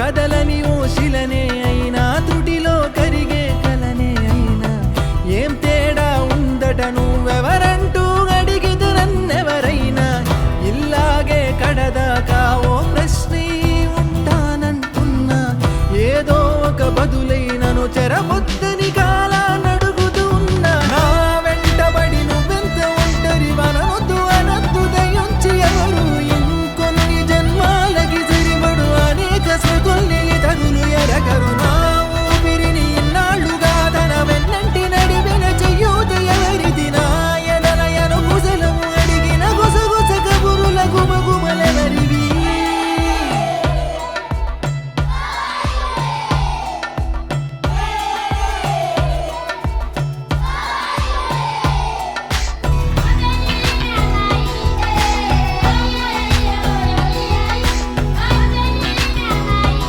కదలని ఓ శిలనే అయినా త్రుటిలో కరిగే కలనే అయినా ఏం తేడా ఉందట నువ్వెవరంటూ అడిగిదు నన్నెవరైనా ఇల్లాగే కడదాకా ఓ ప్రశ్నే ఉంటానంటున్నా ఏదో ఒక బదులైనను చెరబొద్దు